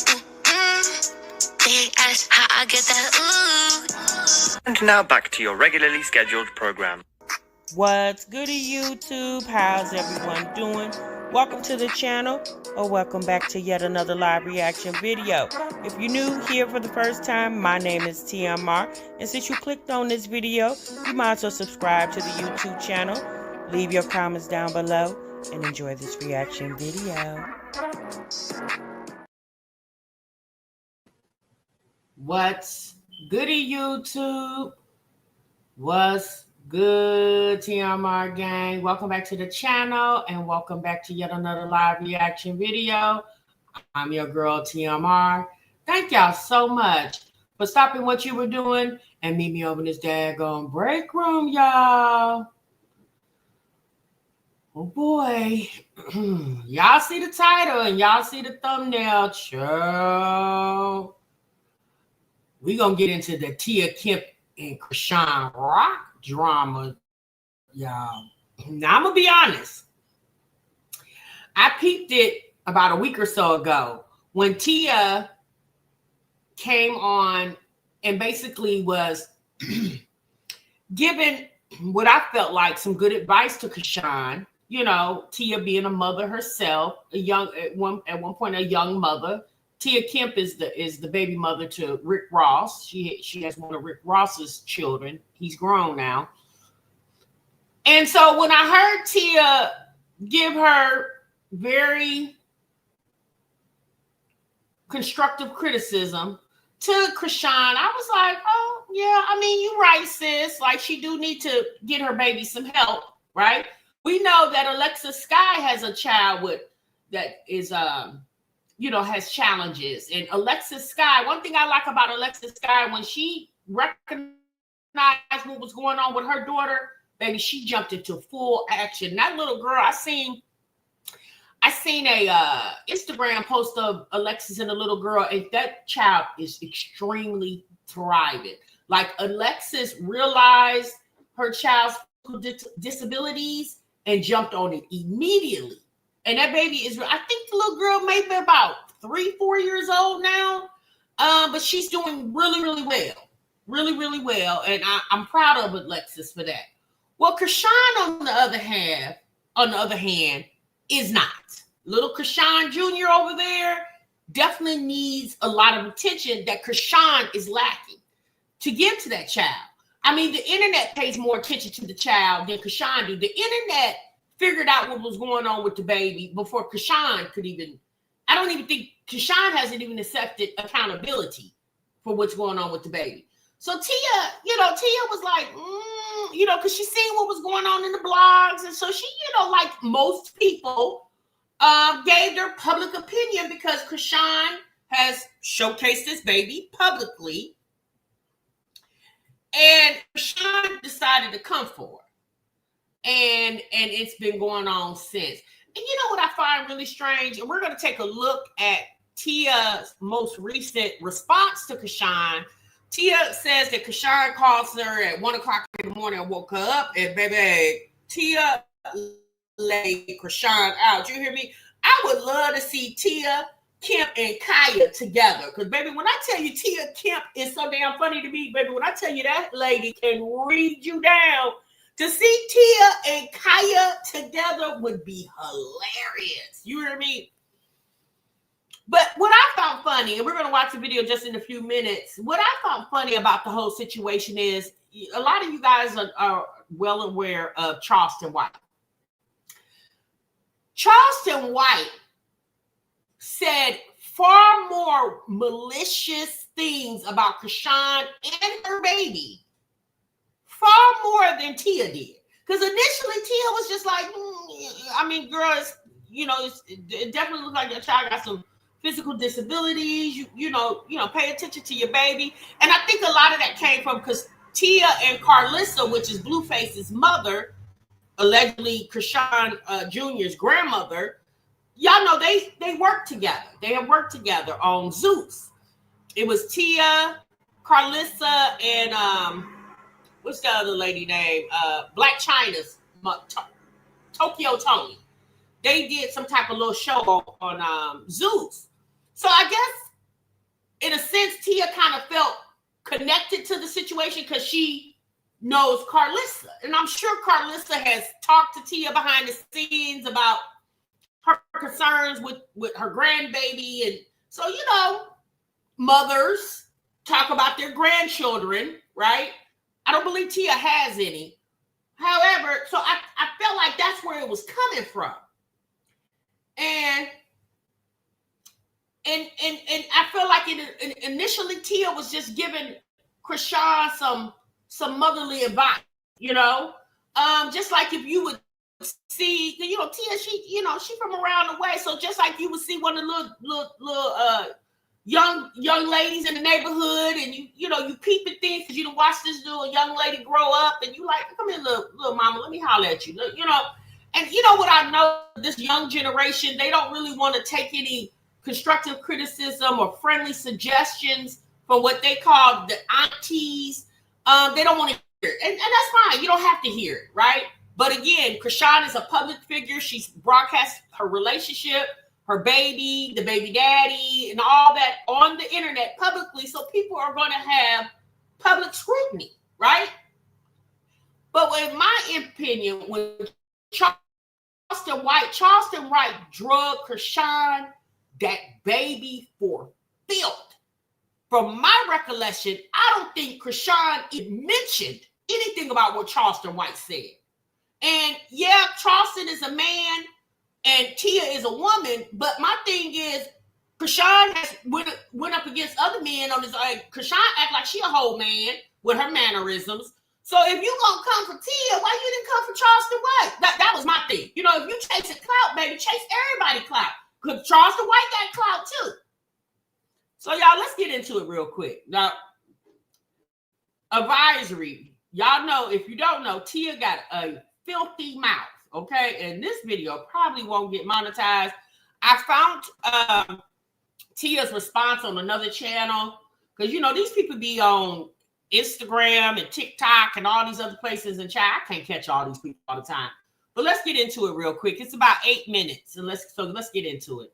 They ask how I get that ooh. And now back to your regularly scheduled program. What's goody, YouTube? How's everyone doing? Welcome to the channel, or welcome back to yet another live reaction video. If you're new here for the first time, my name is TMR, and since you clicked on this video, you might as well subscribe to the YouTube channel, leave your comments down below, and enjoy this reaction video. What's goody, YouTube? What's good, TMR gang? Welcome back to the channel and welcome back to yet another live reaction video. I'm your girl, TMR. Thank y'all so much for stopping what you were doing and meet me over in this daggone break room, y'all. Oh boy. Y'all see the title and y'all see the thumbnail. Chill. We're going to get into the Tia Kemp and Chrisean Rock drama, y'all. Now, I'm going to be honest. I peeped it about a week or so ago when Tia came on and basically was giving what I felt like some good advice to Chrisean. You know, Tia being a mother herself, at one point a young mother. Tia Kemp is the baby mother to Rick Ross. She has one of Rick Ross's children. He's grown now. And so when I heard Tia give her very constructive criticism to Chrisean, I was like, oh, yeah, I mean, you're right, sis. Like, she do need to get her baby some help, right? We know that Alexis Sky has a child that is has challenges. And Alexis Sky, one thing I like about Alexis Sky, when she recognized what was going on with her daughter, baby, she jumped into full action. That little girl, I seen a Instagram post of Alexis and a little girl, and that child is extremely thriving. Like, Alexis realized her child's disabilities and jumped on it immediately. And that baby is, I think the little girl may be about 3-4 years old now. But she's doing really, really well. Really, really well. And I'm proud of Alexis for that. Well, Chrisean, on the other hand, is not. Little Chrisean Jr. over there definitely needs a lot of attention that Chrisean is lacking to give to that child. I mean, the internet pays more attention to the child than Chrisean do. The internet figured out what was going on with the baby before Chrisean could even, I don't even think Chrisean hasn't even accepted accountability for what's going on with the baby. So Tia, Tia was like, because she seen what was going on in the blogs. And so she, like most people, gave their public opinion because Chrisean has showcased this baby publicly. And Chrisean decided to come for her. And it's been going on since. And you know what I find really strange? And we're going to take a look at Tia's most recent response to Chrisean. Tia says that Chrisean calls her at 1 o'clock in the morning and woke her up. And baby, Tia laid Chrisean out. You hear me? I would love to see Tia, Kemp, and Kaya together. Because, baby, when I tell you Tia Kemp is so damn funny to me, baby, when I tell you that lady can read you down, to see Tia and Kaya together would be hilarious. You hear me? But what I found funny, and we're going to watch the video just in a few minutes, what I found funny about the whole situation is a lot of you guys are well aware of Charleston White. Charleston White said far more malicious things about Chrisean and her baby, far more than Tia did. Because initially Tia was just like, I mean, girls, it definitely looks like your child got some physical disabilities. You pay attention to your baby. And I think a lot of that came from because Tia and Carlissa, which is Blueface's mother, allegedly Chrisean Jr.'s grandmother, y'all know they work together. They have worked together on Zeus. It was Tia, Carlissa, and what's the other lady name? Black China's Tokyo Tony. They did some type of little show on Zeus. So I guess in a sense, Tia kind of felt connected to the situation because she knows Carlissa. And I'm sure Carlissa has talked to Tia behind the scenes about her concerns with her grandbaby. And so, you know, mothers talk about their grandchildren, right? I don't believe Tia has any. However, so I felt like that's where it was coming from. And I feel like initially Tia was just giving Chrisean some motherly advice, you know, just like if you would see, you know, Tia, she from around the way, so just like you would see one of the little young ladies in the neighborhood, and you peeping things because you done watch this little young lady grow up, and you like, come here, little mama, let me holler at you, you know. And you know what I know, this young generation, they don't really want to take any constructive criticism or friendly suggestions from what they call the aunties. They don't want to hear it. And that's fine. You don't have to hear it, right? But again, Chrisean is a public figure. She's broadcast her relationship, her baby, the baby daddy, and all that on the internet publicly. So people are going to have public scrutiny, right? But in my opinion, when Charleston White drugged Chrisean that baby for filth. From my recollection, I don't think Chrisean mentioned anything about what Charleston White said. And yeah, Charleston is a man and Tia is a woman, but my thing is, Chrisean has went up against other men on his own. Chrisean act like she a whole man with her mannerisms. So if you gonna come for Tia, why you didn't come for Charleston White? That was my thing. You know, if you chasing clout, baby, chase everybody clout. Because Charleston White got clout too. So y'all, let's get into it real quick. Now, advisory. Y'all know, if you don't know, Tia got a filthy mouth, okay? And this video probably won't get monetized. I found Tia's response on another channel. Because, you know, these people be on Instagram and TikTok and all these other places. And I can't catch all these people all the time. But let's get into it real quick. It's about 8 minutes. And let's get into it.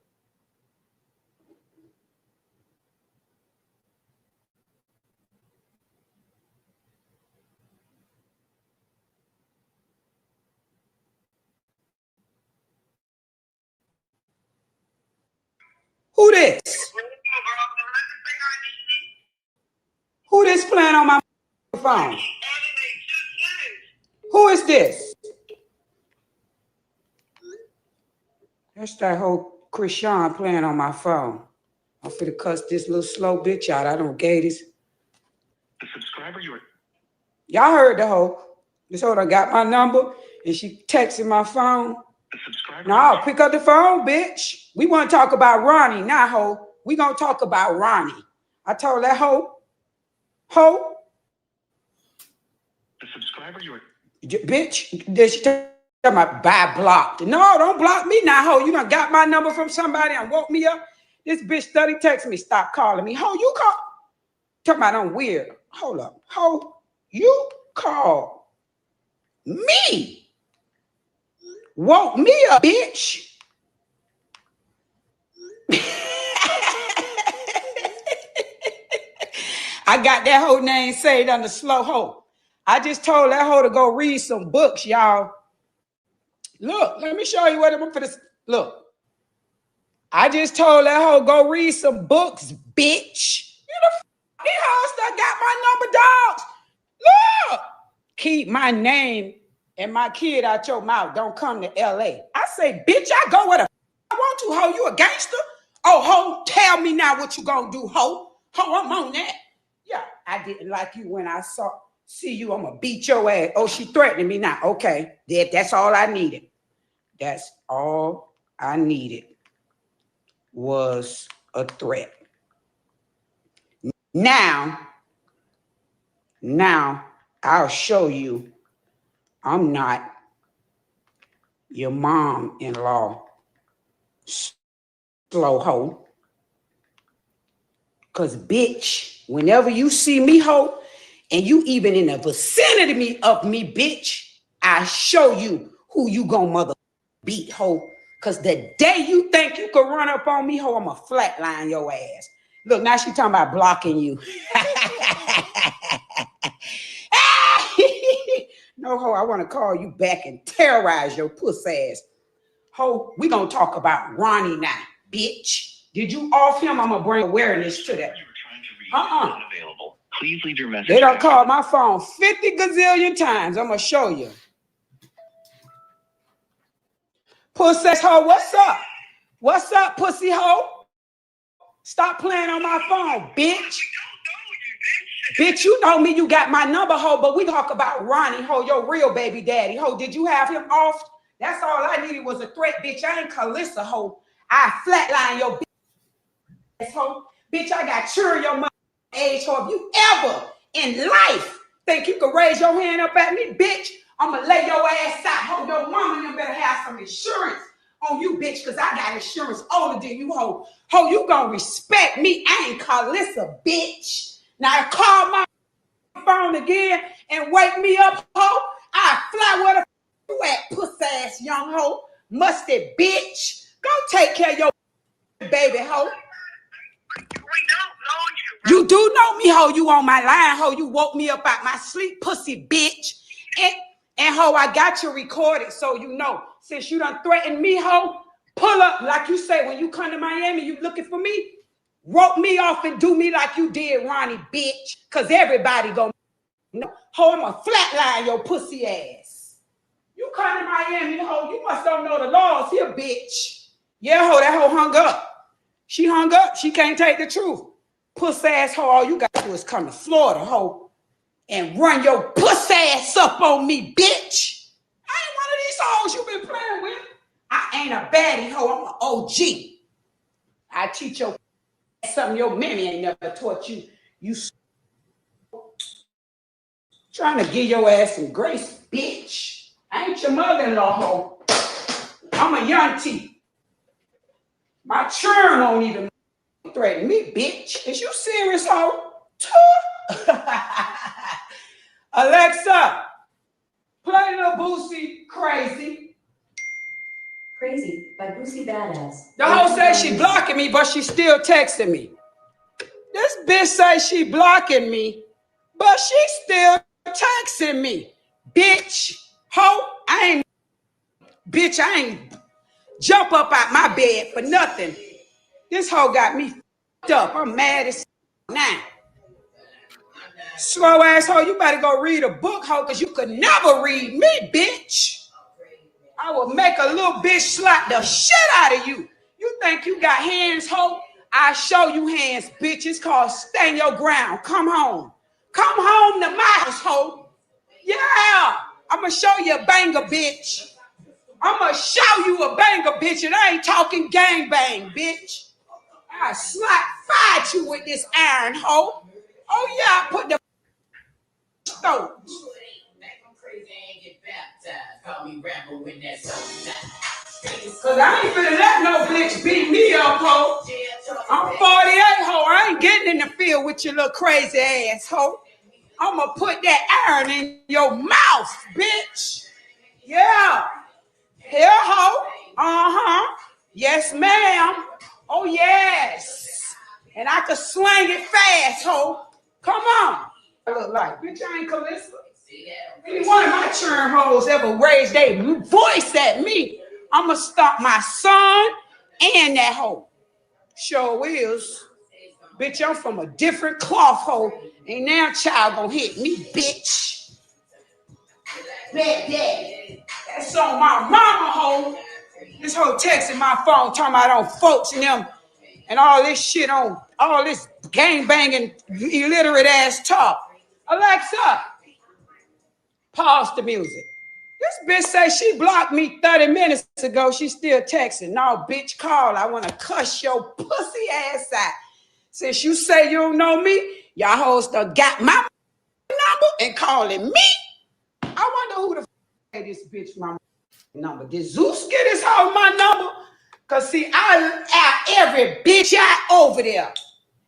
Who this? Who this playing on my phone? Who is this? That's that whole Chrisean playing on my phone. I'm finna cuss this little slow bitch out. I don't gay this. The subscriber you are. Y'all heard the hoe. This hoe done got my number and she texting my phone. The subscriber. No, pick up the phone, bitch. We want to talk about Ronnie, not hoe. We gonna talk about Ronnie. I told that hoe. The subscriber you are. Bitch, this talking about buy blocked. No, don't block me now, ho. You done got my number from somebody and woke me up. This bitch study text me, stop calling me. Ho, you call. Talking about I'm weird. Hold up. Ho, you call me. Woke me up, bitch. I got that whole name saved under slow ho. I just told that hoe to go read some books, y'all. Look, let me show you what I'm for this. Look, I just told that hoe go read some books, bitch. You the these hoes that got my number, dogs. Look, keep my name and my kid out your mouth. Don't come to LA. I say, bitch, I go where the I want to, ho. You a gangster? Oh, ho, tell me now what you gonna do, ho. Ho, I'm on that. Yeah, I didn't like you when I see you, I'm gonna beat your ass. Oh, she threatening me now. Okay, that's all I needed. That's all I needed was a threat. Now I'll show you I'm not your mom-in-law slow hoe. Cause bitch, whenever you see me hoe, and you even in the vicinity of me, bitch, I show you who you gonna mother beat, ho. Cause the day you think you could run up on me, ho, I'ma flatline your ass. Look, now she talking about blocking you. No, ho, I want to call you back and terrorize your puss ass. Ho, we gonna talk about Ronnie now, bitch. Did you off him? I'm gonna bring awareness to that. Unavailable. Please leave your message. They done called my phone 50 gazillion times. I'm gonna show you. Puss ass ho, what's up? What's up, pussy ho? Stop playing on my phone, bitch. Bitch, you know me, you got my number, ho, but we talk about Ronnie, ho, your real baby daddy, ho. Did you have him off? That's all I needed was a threat, bitch. I ain't Calissa, ho. I flatline your bitch, ho. Bitch, I got children your mother age, ho. If you ever in life think you can raise your hand up at me, bitch, I'm gonna lay your ass out, ho. Your mama, you better have some insurance on you, bitch, because I got insurance older than you, ho. Ho, you gonna respect me. I ain't Calissa, bitch. Now call my phone again and wake me up, ho. I fly where the you at, puss ass young ho. Musty bitch. Go take care of your baby, ho. We don't know you. You do know me, ho. You on my line, ho. You woke me up out my sleep, pussy bitch. And ho, I got you recorded so you know. Since you done threatened me, ho, pull up like you say when you come to Miami, you looking for me. Rope me off and do me like you did, Ronnie, bitch. Because everybody gonna know. Ho, I'm gonna flatline your pussy ass. You come to Miami, ho, you must don't know the laws here, bitch. Yeah, ho, that ho hung up. She hung up. She can't take the truth. Puss ass ho, all you got to do is come to Florida, ho, and run your puss ass up on me, bitch. I ain't one of these hoes you been playing with. I ain't a baddie, ho. I'm an OG. I teach your something your mammy ain't never taught you. You trying to give your ass some grace, bitch. I ain't your mother-in-law, ho. I'm a young T. My churn don't even threaten me, bitch. Is you serious, ho? Alexa, play Lil Boosie Crazy. Crazy by Boosie Badass. The hoe says she blocking me, but she still texting me. This bitch say she blocking me, but she still texting me. Bitch, ho, I ain't jump up out my bed for nothing. This hoe got me f***ed up. I'm mad as now. Slow ass hoe, you better go read a book, hoe, because you could never read me, bitch. I will make a little bitch slap the shit out of you. You think you got hands, hoe? I show you hands, bitch. It's called stand your ground. Come home. Come home to my house, hoe. Yeah. I'm going to show you a banger, bitch. I'm going to show you a banger, bitch, and I ain't talking gang bang, bitch. I fight you with this iron, hoe. Oh, yeah, I put the stove. Cause I ain't finna let no bitch beat me up, ho. I'm 48, ho. I ain't getting in the field with your little crazy ass, ho. I'ma put that iron in your mouth, bitch. Yeah. Here, ho. Uh-huh. Yes, ma'am. Oh, yes. And I can slang it fast, ho. Come on. I look like, bitch, I ain't Calissa. Any one of my churn hoes ever raised their voice at me, I'ma stop my son and that hoe. Sure is. Bitch, I'm from a different cloth, hoe. Ain't now child gonna hit me, bitch. That's on my mama, hoe. This hoe texting my phone, talking about on folks and them and all this shit on, all this gang banging, illiterate ass talk. Alexa, pause the music. This bitch say she blocked me 30 minutes ago. She still texting. No, bitch, call. I want to cuss your pussy ass out. Since you say you don't know me, y'all hoes done got my number and calling me. I wonder who the f this bitch my number. Did Zeus get his hoe my number? Because see, I out every bitch out over there.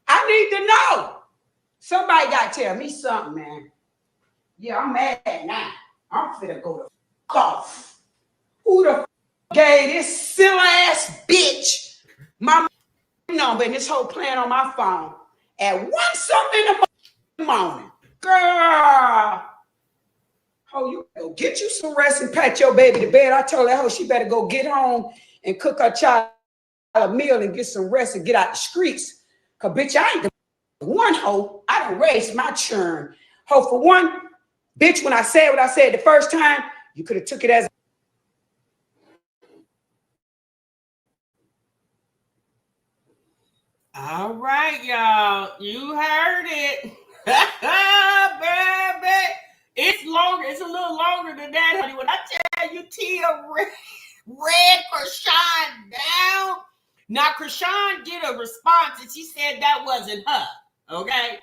I need to know. Somebody got to tell me something, man. Yeah, I'm mad now. I'm finna go to off. Who the gave this silly ass bitch my number and this whole playing on my phone at 1 something in the morning. Girl. Oh, you go get you some rest and pat your baby to bed. I told that hoe she better go get home and cook her child a meal and get some rest and get out the streets. Cause bitch, I ain't the one hoe. I done raised my churn. Hoe for one, bitch, when I said what I said the first time, you could have took it as all right, y'all. You heard it. Baby. It's longer. It's a little longer than that, honey. When I tell you Tia read Chrisean down. Now, Chrisean did a response and she said that wasn't her. Okay?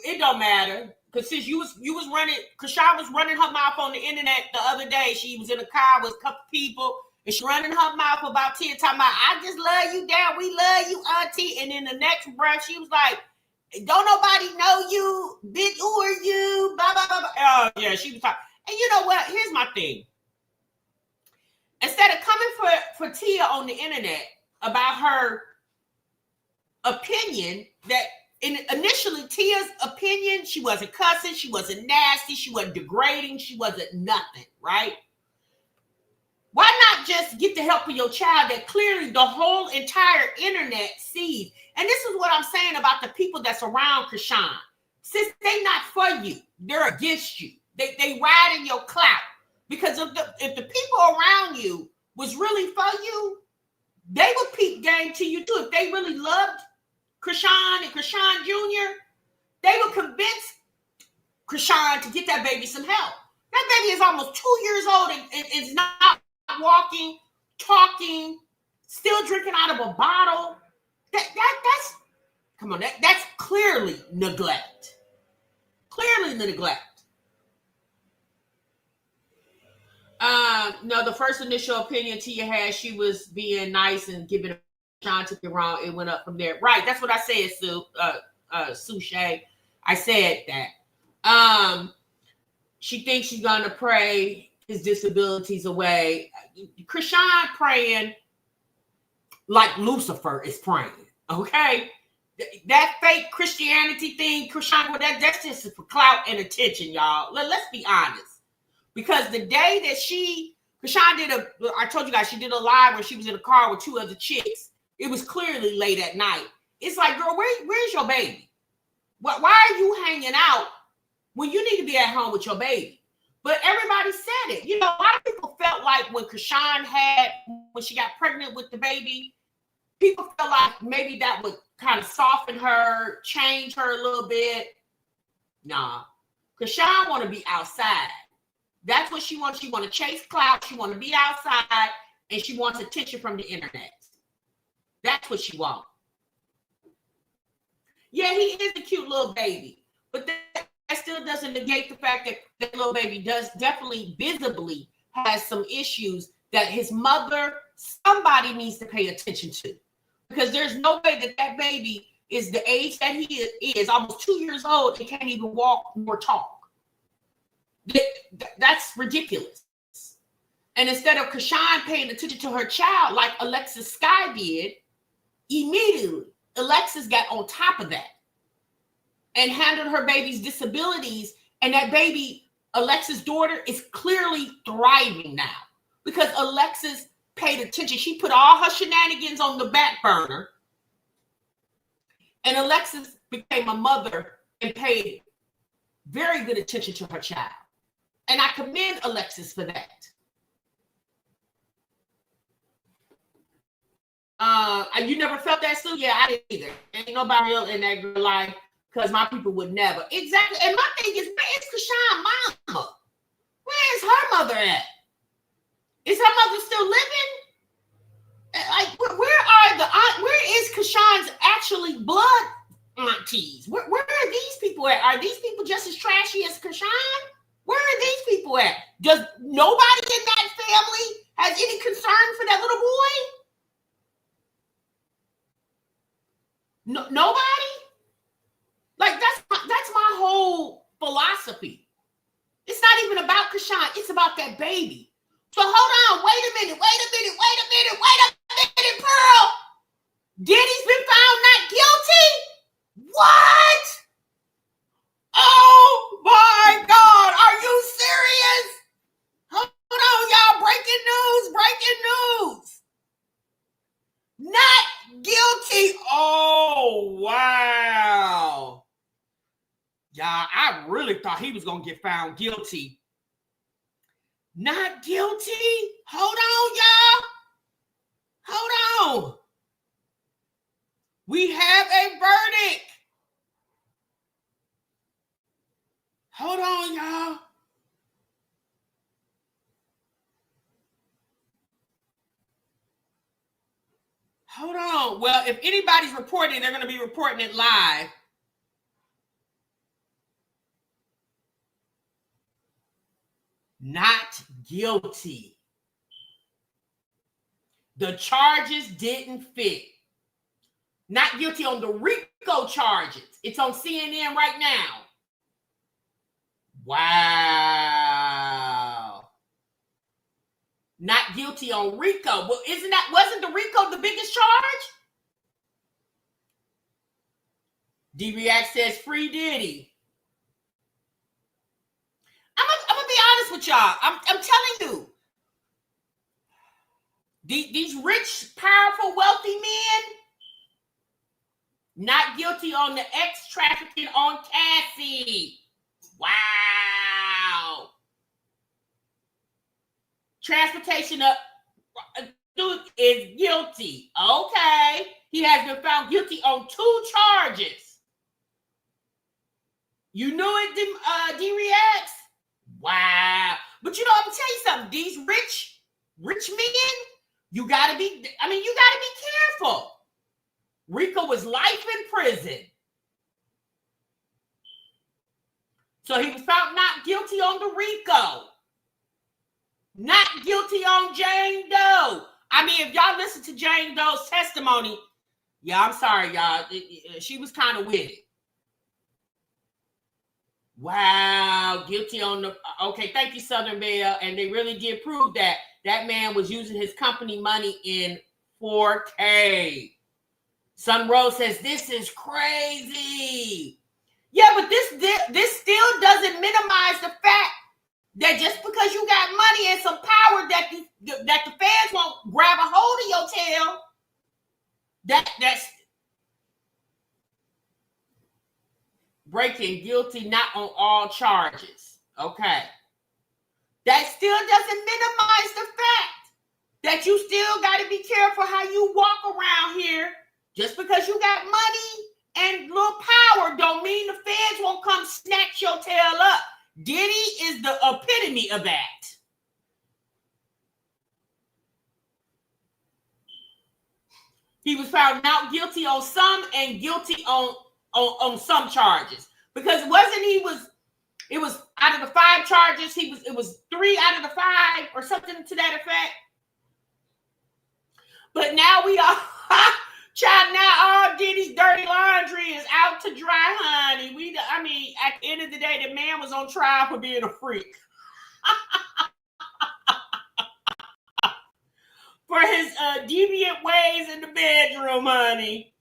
It don't matter. Because since you was running, Chrisean was running her mouth on the internet the other day. She was in a car with a couple people. And she running her mouth about Tia talking about, I just love you down. We love you, auntie. And in the next breath, she was like, don't nobody know you. Bitch, who are you? Blah, blah, blah, blah. Oh, yeah, she was talking. And you know what? Here's my thing. Instead of coming for Tia on the internet about her opinion, that initially Tia's opinion, she wasn't cussing, she wasn't nasty, she wasn't degrading, she wasn't nothing, right? Why not just get the help of your child that clearly the whole entire internet sees? And this is what I'm saying about the people that's around Chrisean. Since they not for you, they're against you. They ride in your clout. Because if the people around you was really for you, they would peep game to you too. If they really loved Chrisean and Chrisean Jr., they would convince Chrisean to get that baby some help. That baby is almost 2 years old and is not walking, talking, still drinking out of a bottle. That's come on, that's clearly neglect. Clearly neglect. No, the first initial opinion Tia had, she was being nice and giving Sean took it wrong. It went up from there. Right, that's what I said, Suche. I said that. She thinks she's gonna pray his disabilities away. Chrisean praying like Lucifer is praying. Okay, that fake Christianity thing, Chrisean, that's just for clout and attention, y'all. Let's be honest. Because the day that Chrisean I told you guys, she did a live where she was in a car with 2 other chicks. It was clearly late at night. It's like, girl, where's your baby? Why are you hanging out when you need to be at home with your baby? But everybody said it. You know, a lot of people felt like when she got pregnant with the baby, people felt like maybe that would kind of soften her, change her a little bit. Nah. Chrisean want to be outside. That's what she wants. She want to chase clout. She want to be outside, and she wants attention from the internet. That's what she wants. Yeah, he is a cute little baby, but that still doesn't negate the fact that that little baby does definitely visibly has some issues that his mother, somebody needs to pay attention to, because there's no way that baby is the age that he is, almost 2 years old, and can't even walk nor talk. That's ridiculous. And instead of Chrisean paying attention to her child like Alexis Sky did, immediately Alexis got on top of that and handled her baby's disabilities. And that baby, Alexis' daughter, is clearly thriving now because Alexis paid attention. She put all her shenanigans on the back burner, and Alexis became a mother and paid very good attention to her child. And I commend Alexis for that. You never felt that, Sue? Yeah, I didn't either. Ain't nobody else in that girl life, because my people would never. Exactly. And my thing is, where is Chrisean's mama? Where is her mother at? Is her mother still living? Like, where is Chrisean's actually blood aunties? Where are these people at? Are these people just as trashy as Chrisean? Where are these people at? Does nobody in that family has any concern for that little boy? No, nobody? Like, that's my whole philosophy. It's not even about Chrisean. It's about that baby. So hold on. Wait a minute, Pearl. Diddy's been found not guilty? What? Oh my God. Are you serious? Hold on, y'all. Breaking news. Not guilty. Oh, wow. Y'all, I really thought he was going to get found guilty. Not guilty? Hold on, y'all. Hold on. We have a verdict. Hold on, y'all. Hold on. Well, if anybody's reporting, they're going to be reporting it live. Not guilty. The charges didn't fit. Not guilty on the RICO charges. It's on CNN right now. Wow. Not guilty on RICO. Well, wasn't the RICO the biggest charge? D-React says free Diddy. I'm gonna be honest with y'all. I'm telling you. These rich, powerful, wealthy men, not guilty on the ex-trafficking on Cassie. Wow. Transportation of dude is guilty. Okay. He has been found guilty on 2 charges. You knew it, D-Reacts? Wow. But you know, I'm gonna tell you something. These rich men, you gotta be careful. RICO was life in prison. So he was found not guilty on the RICO. Not guilty on Jane Doe. I mean, if y'all listen to Jane Doe's testimony, yeah, I'm sorry, y'all. She was kind of with it. Wow, guilty on the... Okay, thank you, Southern Belle. And they really did prove that man was using his company money in 4K. Sun Rose says, this is crazy. Yeah, but this still doesn't minimize the fact that just because you got money and some power that the feds won't grab a hold of your tail, that's breaking guilty not on all charges. Okay. That still doesn't minimize the fact that you still got to be careful how you walk around here. Just because you got money and little power don't mean the feds won't come snatch your tail up. Diddy is the epitome of that. He was found not guilty on some and guilty on some charges. Because it was out of the 5 charges, it was 3 out of the 5 or something to that effect. But now we are child, now all Diddy's dirty laundry is out to dry, honey. At the end of the day, the man was on trial for being a freak. For his deviant ways in the bedroom, honey.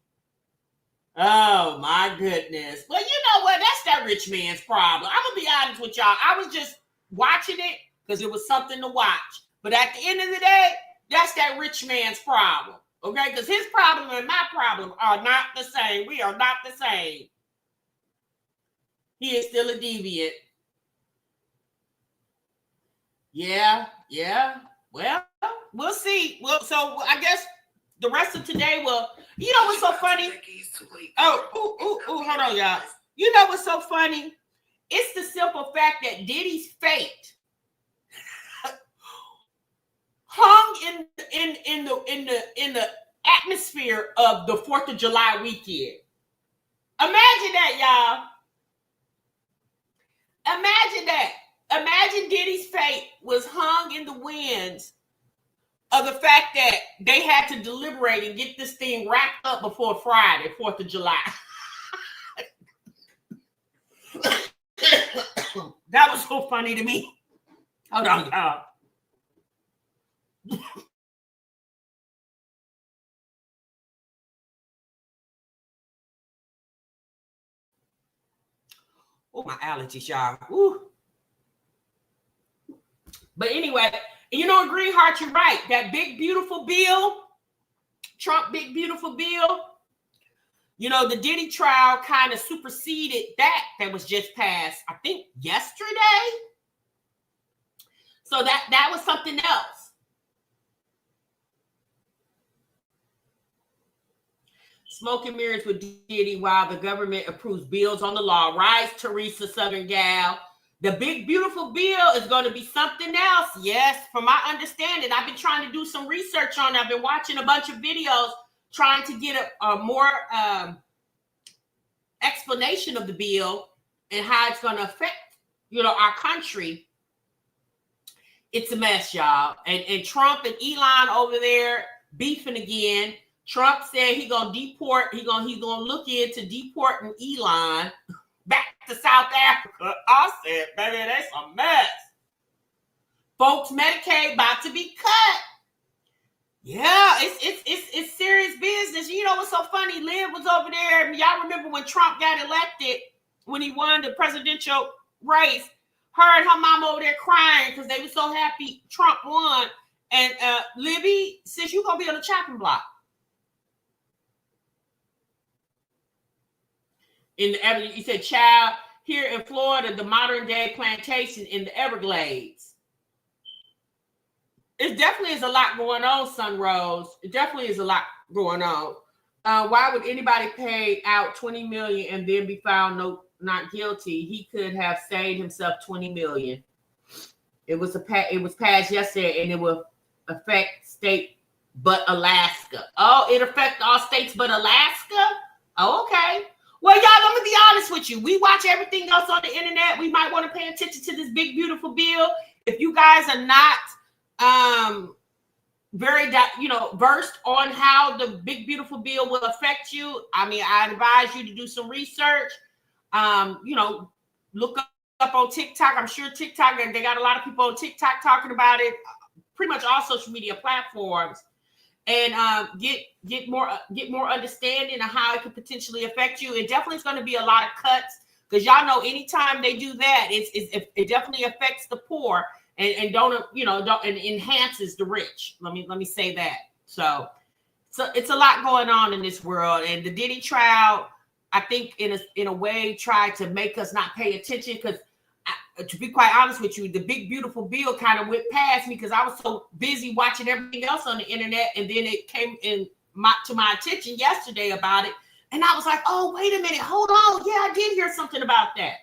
Oh, my goodness. Well, you know what? That's that rich man's problem. I'm going to be honest with y'all. I was just watching it because it was something to watch. But at the end of the day, that's that rich man's problem. Okay? Because his problem and my problem are not the same. We are not the same. He is still a deviant. Yeah. Well, we'll see. Well, so I guess the rest of today you know what's so funny? Hold on, y'all. You know what's so funny? It's the simple fact that Diddy's fate hung in the atmosphere of the 4th of July weekend. Imagine that, y'all. Imagine that. Imagine Diddy's fate was hung in the winds of the fact that they had to deliberate and get this thing wrapped up before Friday, 4th of July. That was so funny to me. Hold on, y'all. Oh, my allergies, y'all. Ooh. But anyway, you know, Greenheart, you're right. That big, beautiful bill, Trump big, beautiful bill, you know, the Diddy trial kind of superseded that was just passed, I think, yesterday. So that was something else. Smoke and mirrors with Diddy while the government approves bills on the law. Rise, Teresa, Southern Gal. The big, beautiful bill is going to be something else. Yes, from my understanding, I've been trying to do some research on it. I've been watching a bunch of videos trying to get a more explanation of the bill and how it's going to affect, you know, our country. It's a mess, y'all. And Trump and Elon over there beefing again. Trump said he's gonna deport. He's gonna look into deporting Elon back to South Africa. I said, baby, that's a mess. Folks, Medicaid about to be cut. Yeah, it's serious business. You know what's so funny? Liv was over there. Y'all remember when Trump got elected, when he won the presidential race? Her and her mom over there crying because they were so happy Trump won. And Libby, since you're gonna be on the chopping block. You said, child, here in Florida, the modern day plantation in the Everglades. It definitely is a lot going on, Sunrose. It definitely is a lot going on. Why would anybody pay out $20 million and then be found not guilty? He could have saved himself $20 million. It was passed yesterday, and it will affect state but Alaska. Oh, it affects all states but Alaska? Oh, okay. Well, y'all, I'm gonna be honest with you. We watch everything else on the internet. We might want to pay attention to this big, beautiful bill. If you guys are not very, versed on how the big, beautiful bill will affect you, I mean, I advise you to do some research. Look up on TikTok. I'm sure TikTok, they got a lot of people on TikTok talking about it. Pretty much all social media platforms. And get more understanding of how it could potentially affect you. It definitely is going to be a lot of cuts because y'all know anytime they do that, it definitely affects the poor and don't enhances the rich. Let me say that. So it's a lot going on in this world, and the Diddy trial, I think in a way tried to make us not pay attention because. To be quite honest with you, the big, beautiful bill kind of went past me because I was so busy watching everything else on the internet. And then it came to my attention yesterday about it. And I was like, oh, wait a minute. Hold on. Yeah, I did hear something about that.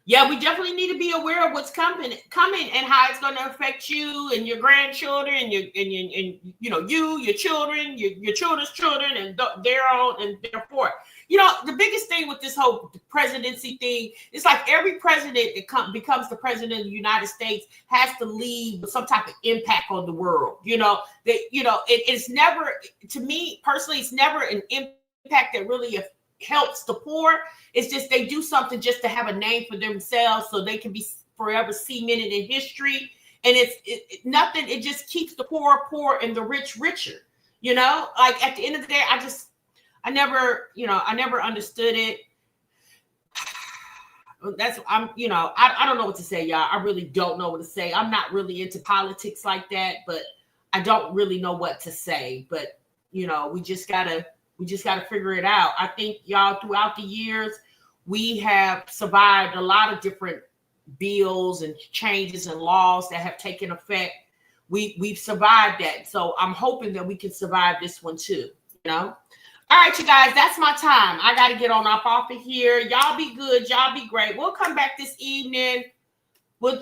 Yeah, we definitely need to be aware of what's coming and how it's going to affect you and your grandchildren and your children, your children's children and their own and their forth. You know, the biggest thing with this whole presidency thing, it's like every president that becomes the president of the United States has to leave with some type of impact on the world. It's never, to me personally, it's never an impact that really helps the poor. It's just they do something just to have a name for themselves so they can be forever cemented in history. And it's nothing. It just keeps the poor poor and the rich richer. Like at the end of the day, I never understood it. I don't know what to say, y'all. I really don't know what to say. I'm not really into politics like that, but I don't really know what to say. But we just gotta figure it out. I think, y'all, throughout the years, we have survived a lot of different bills and changes and laws that have taken effect. We've survived that. So I'm hoping that we can survive this one too, All right, you guys, that's my time. I got to get on up off of here. Y'all be good. Y'all be great. We'll come back this evening.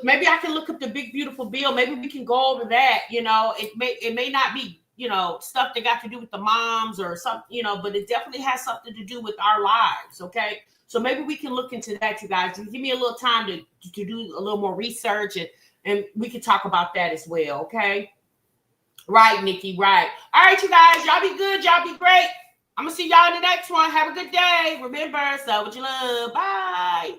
Maybe I can look up the big, beautiful bill. Maybe we can go over that. It may not be, stuff that got to do with the moms or something, but it definitely has something to do with our lives. Okay. So maybe we can look into that, you guys. Give me a little time to do a little more research and we can talk about that as well. Okay. Right, Nikki. Right. All right, you guys. Y'all be good. Y'all be great. I'm going to see y'all in the next one. Have a good day. Remember, so what you love. Bye.